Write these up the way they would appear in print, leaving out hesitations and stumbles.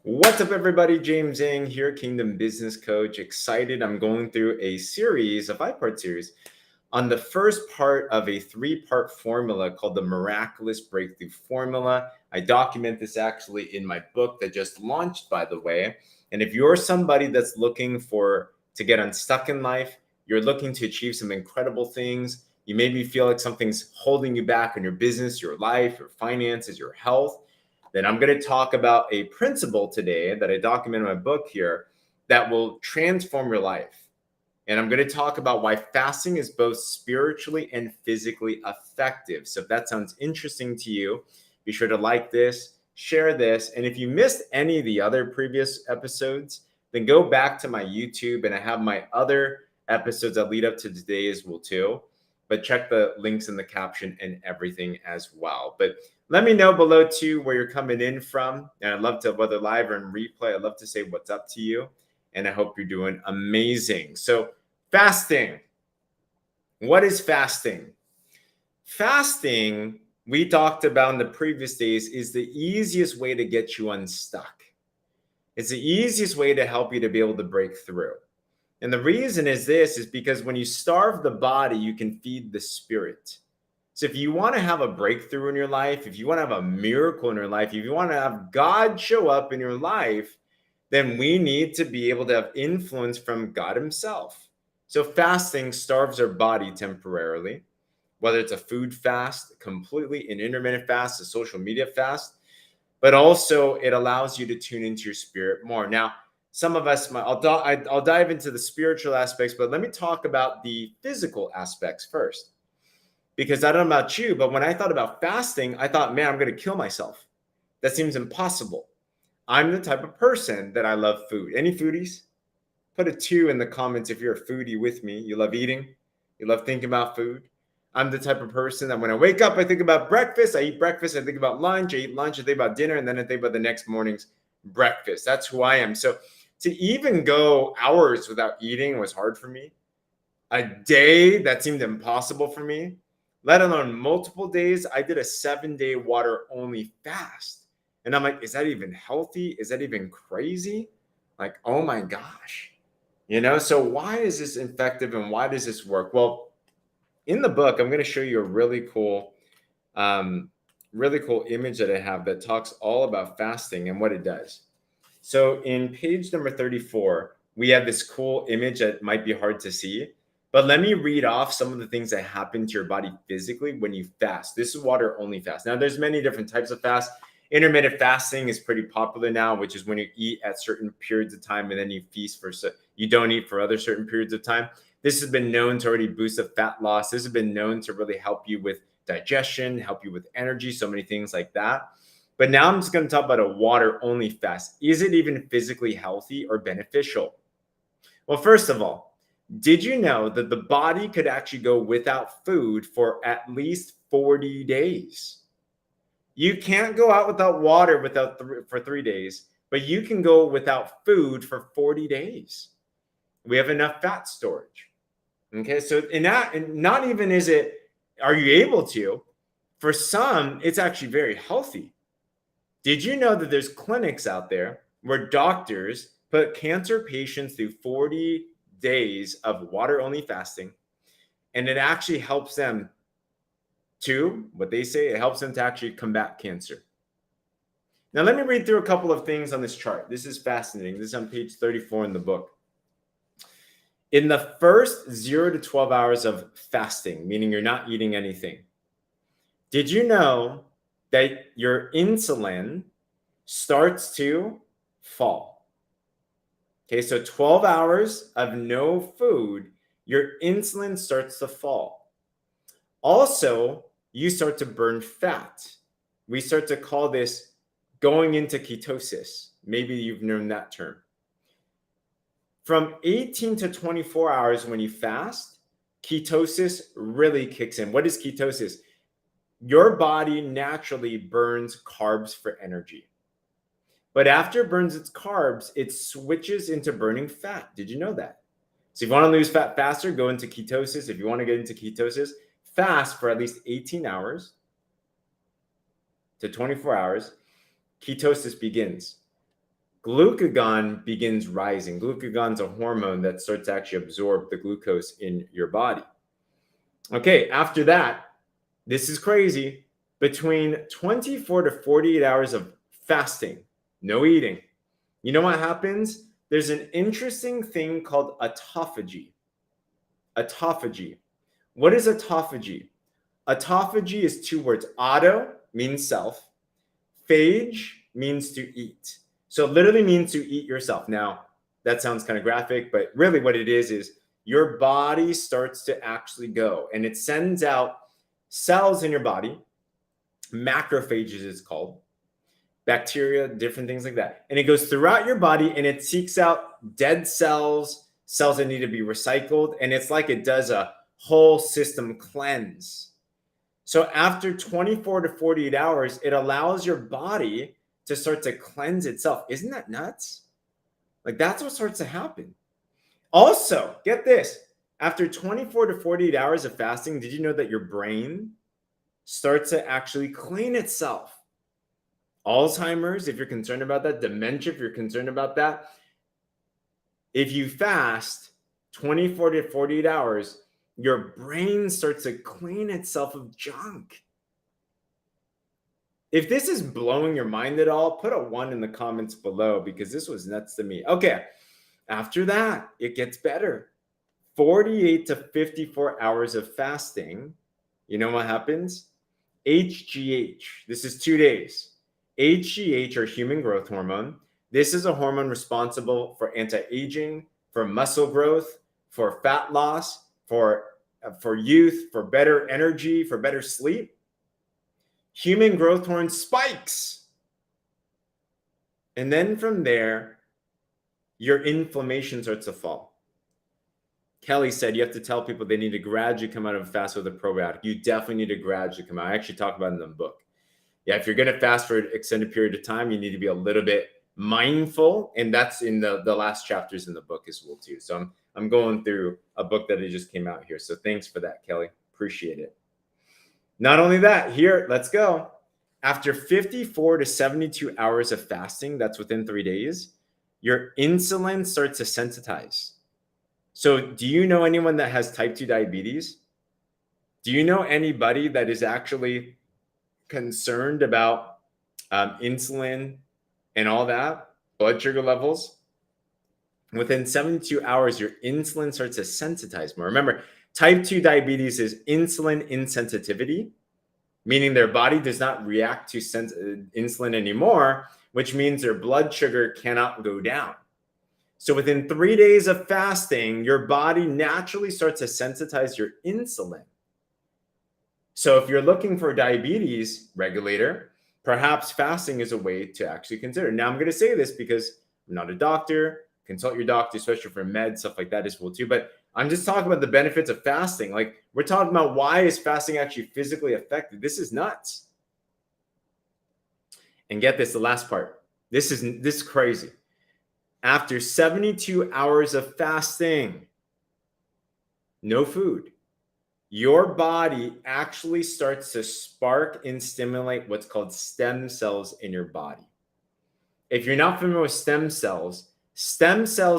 What's up, everybody? James Zheng here, Kingdom Business Coach. Excited. I'm going through a series, a 5-part series, on the first part of a 3-part formula called the Miraculous Breakthrough Formula. I document this actually in my book that just launched, by the way. And if you're somebody that's looking to get unstuck in life, you're looking to achieve some incredible things, you maybe feel like something's holding you back in your business, your life, your finances, your health, then I'm going to talk about a principle today that I document in my book here that will transform your life. And I'm going to talk about why fasting is both spiritually and physically effective. So if that sounds interesting to you, be sure to like this, share this. And if you missed any of the other previous episodes, then go back to my YouTube and I have my other episodes that lead up to today as well too. But check the links in the caption and everything as well. But let me know below too where you're coming in from. And I'd love to, whether live or in replay, I'd love to say what's up to you. And I hope you're doing amazing. So fasting. What is fasting? Fasting, we talked about in the previous days, is the easiest way to get you unstuck. It's the easiest way to help you to be able to break through. And the reason is because when you starve the body, you can feed the spirit. So if you want to have a breakthrough in your life, if you want to have a miracle in your life, if you want to have God show up in your life, then we need to be able to have influence from God himself. So fasting starves our body temporarily, whether it's a food fast, completely an intermittent fast, a social media fast, but also it allows you to tune into your spirit more. Now, some of us, I'll dive into the spiritual aspects, but let me talk about the physical aspects first. Because I don't know about you, but when I thought about fasting, I thought, man, I'm going to kill myself. That seems impossible. I'm the type of person that I love food. Any foodies? Put a 2 in the comments if you're a foodie with me. You love eating. You love thinking about food. I'm the type of person that when I wake up, I think about breakfast. I eat breakfast. I think about lunch. I eat lunch. I think about dinner. And then I think about the next morning's breakfast. That's who I am. So to even go hours without eating was hard for me. A day, that seemed impossible for me, let alone multiple days. I did a 7-day water only fast. And I'm like, is that even healthy? Is that even crazy? Like, oh my gosh. So why is this effective and why does this work? Well, in the book, I'm going to show you a really cool image that I have that talks all about fasting and what it does. So in page number 34, we have this cool image that might be hard to see, but let me read off some of the things that happen to your body physically when you fast. This is water only fast. Now there's many different types of fast. Intermittent fasting is pretty popular now, which is when you eat at certain periods of time and then you feast you don't eat for other certain periods of time. This has been known to already boost the fat loss. This has been known to really help you with digestion, help you with energy, so many things like that. But now I'm just going to talk about a water only fast. Is it even physically healthy or beneficial? Well, first of all, did you know that the body could actually go without food for at least 40 days? You can't go out without water for 3 days, but you can go without food for 40 days. We have enough fat storage. Okay, so not even are you able to? For some, it's actually very healthy. Did you know that there's clinics out there where doctors put cancer patients through 40 days of water only fasting, and it actually helps them to, what they say, it helps them to actually combat cancer. Now, let me read through a couple of things on this chart. This is fascinating. This is on page 34 in the book. In the first 0 to 12 hours of fasting, meaning you're not eating anything, did you know that your insulin starts to fall? Okay, so 12 hours of no food, your insulin starts to fall. Also, you start to burn fat. We start to call this going into ketosis. Maybe you've known that term. From 18 to 24 hours when you fast, ketosis really kicks in. What is ketosis? Your body naturally burns carbs for energy. But after it burns its carbs, it switches into burning fat. Did you know that? So if you want to lose fat faster, go into ketosis. If you want to get into ketosis, fast for at least 18 hours to 24 hours. Ketosis begins. glucagon begins rising. Glucagon's a hormone that starts to actually absorb the glucose in your body. Okay, after that, this is crazy. Between 24 to 48 hours of fasting, no eating, you know what happens? There's an interesting thing called autophagy. Autophagy. What is autophagy? Autophagy is two words. Auto means self. Phage means to eat. So it literally means to eat yourself. Now, that sounds kind of graphic, but really what it is your body starts to actually go and it sends out cells in your body. Macrophages is called. Bacteria, different things like that. And it goes throughout your body and it seeks out dead cells, cells that need to be recycled. And it's like it does a whole system cleanse. So after 24 to 48 hours, it allows your body to start to cleanse itself. Isn't that nuts? Like that's what starts to happen. Also, get this. After 24 to 48 hours of fasting, did you know that your brain starts to actually clean itself? Alzheimer's, if you're concerned about that, dementia, if you're concerned about that. If you fast 24 to 48 hours, your brain starts to clean itself of junk. If this is blowing your mind at all, put a 1 in the comments below because this was nuts to me. Okay, after that, it gets better. 48 to 54 hours of fasting, you know what happens? HGH, this is 2 days. HGH, or human growth hormone. This is a hormone responsible for anti-aging, for muscle growth, for fat loss, for youth, for better energy, for better sleep. Human growth hormone spikes. And then from there, your inflammation starts to fall. Kelly said you have to tell people they need to gradually come out of a fast with a probiotic. You definitely need to gradually come out. I actually talk about it in the book. Yeah, if you're going to fast for an extended period of time, you need to be a little bit mindful. And that's in the last chapters in the book as well, too. So I'm going through a book that just came out here. So thanks for that, Kelly. Appreciate it. Not only that, here, let's go. After 54 to 72 hours of fasting, that's within 3 days, your insulin starts to sensitize. So do you know anyone that has type 2 diabetes? Do you know anybody that is actually concerned about insulin and all that, blood sugar levels? Within 72 hours, your insulin starts to sensitize more. Remember, type 2 diabetes is insulin insensitivity, meaning their body does not react to insulin anymore, which means their blood sugar cannot go down. So within 3 days of fasting, your body naturally starts to sensitize your insulin. So if you're looking for a diabetes regulator, perhaps fasting is a way to actually consider. Now, I'm going to say this because I'm not a doctor. Consult your doctor, especially for meds, stuff like that as well too. But I'm just talking about the benefits of fasting. Like we're talking about why is fasting actually physically effective. This is nuts. And get this, the last part. This is crazy. After 72 hours of fasting, no food, your body actually starts to spark and stimulate what's called stem cells in your body. If you're not familiar with stem cells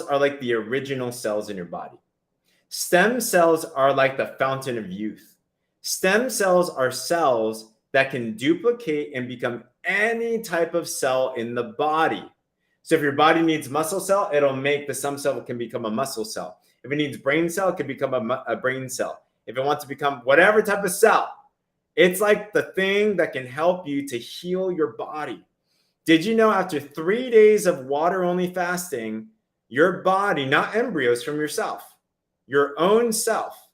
are like the original cells in your body. Stem cells are like the fountain of youth. Stem cells are cells that can duplicate and become any type of cell in the body. So if your body needs muscle cell, it'll make the stem cell can become a muscle cell. If it needs brain cell, it can become a brain cell. If it wants to become whatever type of cell, it's like the thing that can help you to heal your body. Did you know after 3 days of water-only fasting, your body, not embryos from yourself, your own self,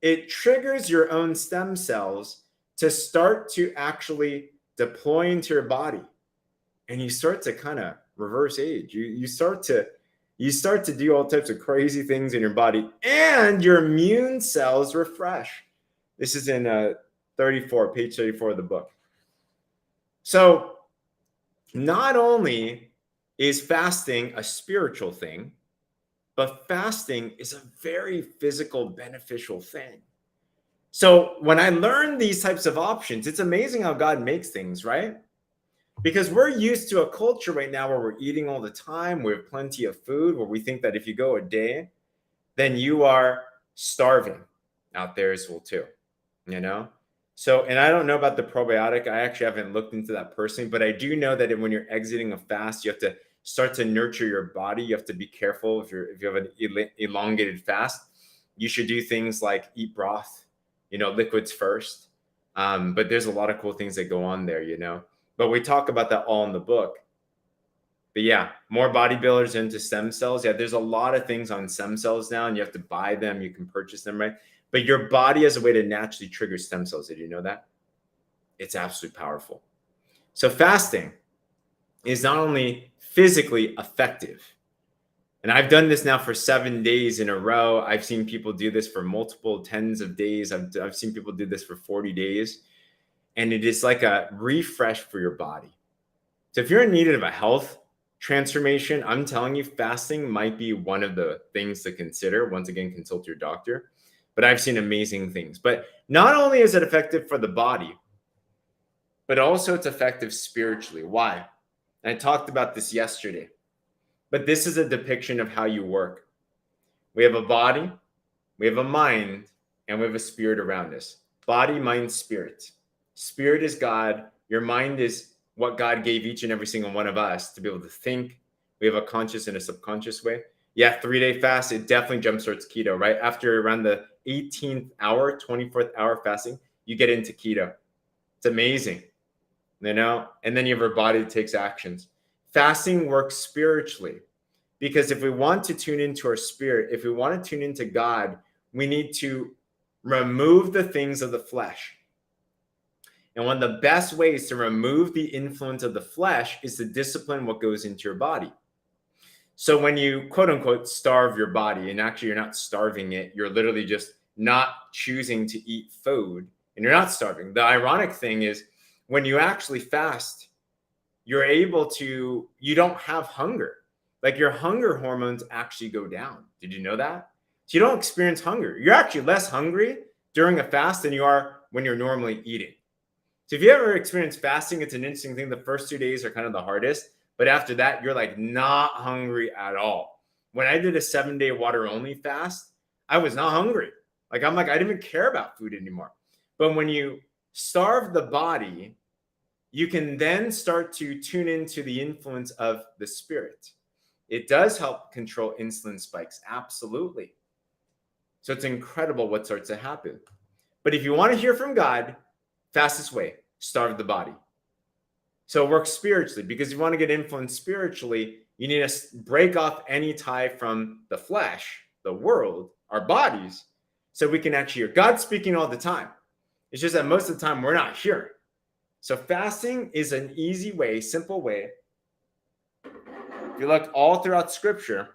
it triggers your own stem cells to start to actually deploy into your body. And you start to kind of reverse age. You start to do all types of crazy things in your body, and your immune cells refresh. This is in page 34 of the book. So not only is fasting a spiritual thing, but fasting is a very physical, beneficial thing. So when I learned these types of options, it's amazing how God makes things, right? Because we're used to a culture right now where we're eating all the time, we have plenty of food, where we think that if you go a day, then you are starving out there as well too, you know? So, and I don't know about the probiotic. I actually haven't looked into that personally, but I do know that when you're exiting a fast, you have to start to nurture your body. You have to be careful if you have an elongated fast. You should do things like eat broth, liquids first. But there's a lot of cool things that go on there, But we talk about that all in the book. But yeah, more bodybuilders into stem cells. Yeah, there's a lot of things on stem cells now, and you have to buy them. You can purchase them, right? But your body has a way to naturally trigger stem cells. Did you know that? It's absolutely powerful. So fasting is not only physically effective, and I've done this now for 7 days in a row. I've seen people do this for multiple tens of days. I've seen people do this for 40 days. And it is like a refresh for your body. So if you're in need of a health transformation, I'm telling you, fasting might be one of the things to consider. Once again, consult your doctor. But I've seen amazing things. But not only is it effective for the body, but also it's effective spiritually. Why? And I talked about this yesterday. But this is a depiction of how you work. We have a body, we have a mind, and we have a spirit around us. Body, mind, spirit. Spirit is God. Your mind is what God gave each and every single one of us to be able to think. We have a conscious and a subconscious way. Yeah, 3-day fast, it definitely jumpstarts keto, right? After around the 18th hour, 24th hour fasting, you get into keto. It's amazing, And then you have our body that takes actions. Fasting works spiritually because if we want to tune into our spirit, if we want to tune into God, we need to remove the things of the flesh. And one of the best ways to remove the influence of the flesh is to discipline what goes into your body. So when you quote unquote starve your body, and actually you're not starving it, you're literally just not choosing to eat food and you're not starving. The ironic thing is when you actually fast, you don't have hunger. Like your hunger hormones actually go down. Did you know that? So you don't experience hunger. You're actually less hungry during a fast than you are when you're normally eating. So if you ever experience fasting, it's an interesting thing. The first 2 days are kind of the hardest, but after that, you're like not hungry at all. When I did a 7-day water only fast, I was not hungry. I didn't even care about food anymore. But when you starve the body, you can then start to tune into the influence of the spirit. It does help control insulin spikes. Absolutely. So it's incredible what starts to happen. But if you want to hear from God, fastest way, starve the body. So it works spiritually because if you want to get influence spiritually, you need to break off any tie from the flesh, the world, our bodies, so we can actually hear. God's speaking all the time. It's just that most of the time we're not hearing. So fasting is an easy way, simple way. If you look all throughout scripture,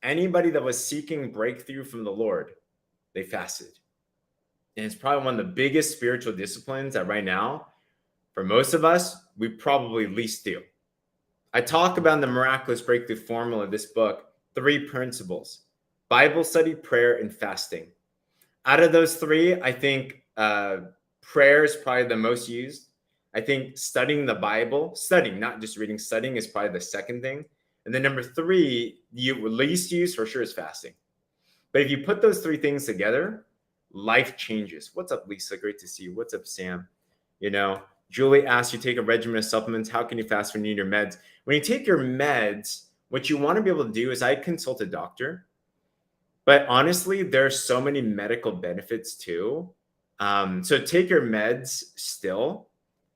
anybody that was seeking breakthrough from the Lord, they fasted. And it's probably one of the biggest spiritual disciplines that right now, for most of us, we probably least do. I talk about in the Miraculous Breakthrough Formula, this book, 3 principles: Bible study, prayer, and fasting. Out of those 3, I think prayer is probably the most used. I think studying the Bible, not just reading, studying is probably the second thing. And then number 3, you least use for sure is fasting. But if you put those 3 things together, life changes. What's up, Lisa? Great to see you. What's up, Sam? Julie asked, you take a regimen of supplements. How can you fast when you need your meds? When you take your meds, what you want to be able to do is I consult a doctor. But honestly, there's so many medical benefits too. So take your meds still,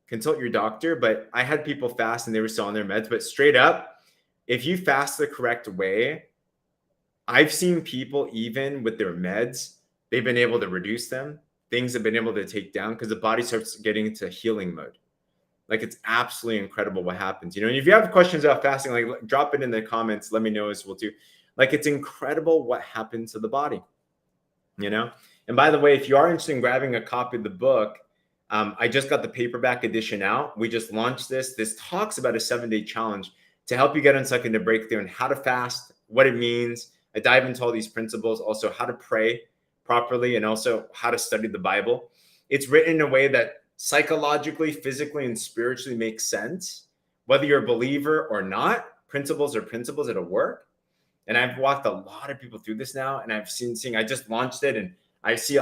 consult your doctor. But I had people fast and they were still on their meds. But straight up, if you fast the correct way, I've seen people even with their meds, they've been able to reduce them. Things have been able to take down because the body starts getting into healing mode. Like it's absolutely incredible what happens. And if you have questions about fasting, like drop it in the comments. Let me know as well too. Like it's incredible what happens to the body, And by the way, if you are interested in grabbing a copy of the book, I just got the paperback edition out. We just launched this. This talks about a 7-day challenge to help you get unstuck into breakthrough and how to fast, what it means. I dive into all these principles, also how to pray properly, and also how to study the Bible. It's written in a way that psychologically, physically, and spiritually makes sense. Whether you're a believer or not, principles are principles, it'll work. And I've walked a lot of people through this now, and I've seen I just launched it, and I've seen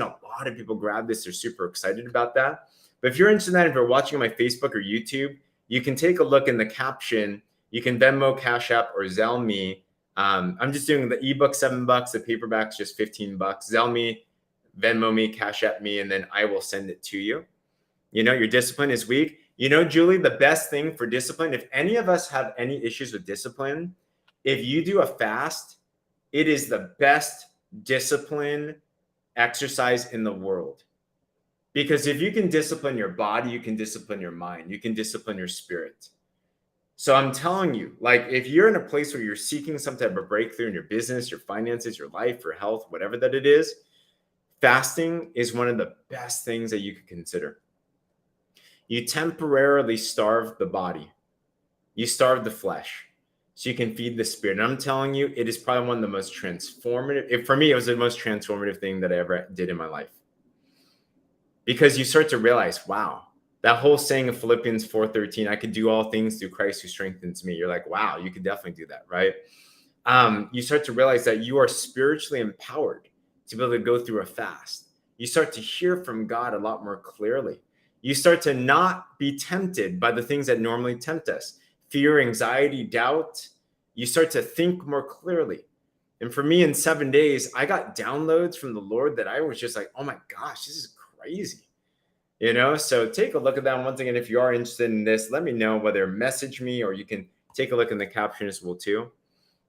a lot of people grab this. They're super excited about that. But if you're interested in that, if you're watching on my Facebook or YouTube, you can take a look in the caption. You can Venmo, Cash App, or Zelle me. I'm just doing the ebook $7, the paperback's just $15. Zelle me, Venmo me, Cash App me, and then I will send it to you. You know, your discipline is weak. You know, Julie, the best thing for discipline, if any of us have any issues with discipline, if you do a fast, it is the best discipline exercise in the world. Because if you can discipline your body, you can discipline your mind, you can discipline your spirit. So I'm telling you, like, if you're in a place where you're seeking some type of breakthrough in your business, your finances, your life, your health, whatever that it is, fasting is one of the best things that you could consider. You temporarily starve the body. You starve the flesh so you can feed the spirit. And I'm telling you, it is probably one of the most transformative. For me, it was the most transformative thing that I ever did in my life. Because you start to realize, wow, that whole saying of Philippians 4:13, I could do all things through Christ who strengthens me. You're like, wow, you could definitely do that, right? You start to realize that you are spiritually empowered to be able to go through a fast. You start to hear from God a lot more clearly. You start to not be tempted by the things that normally tempt us. Fear, anxiety, doubt. You start to think more clearly. And for me, in 7 days, I got downloads from the Lord that I was just like, oh my gosh, this is crazy. You know, so take a look at that. And once again, if you are interested in this, let me know, whether message me or you can take a look in the caption as well too.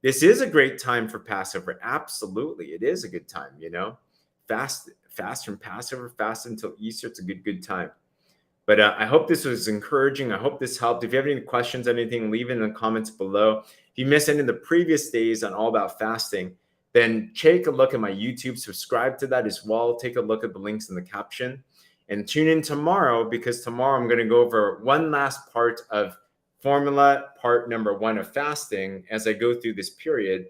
This is a great time for Passover. Absolutely. It is a good time, you know, fast from Passover, fast until Easter. It's a good time. But I hope this was encouraging. I hope this helped. If you have any questions, anything, leave it in the comments below. If you missed any of the previous days on All About Fasting, then take a look at my YouTube. Subscribe to that as well. Take a look at the links in the caption. And tune in tomorrow, because tomorrow I'm going to go over one last part of formula, part number 1 of fasting, as I go through this period.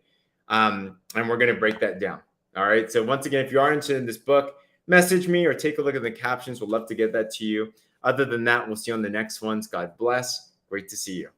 And we're going to break that down. All right. So once again, if you are interested in this book, message me or take a look at the captions. We'd love to get that to you. Other than that, we'll see you on the next ones. God bless. Great to see you.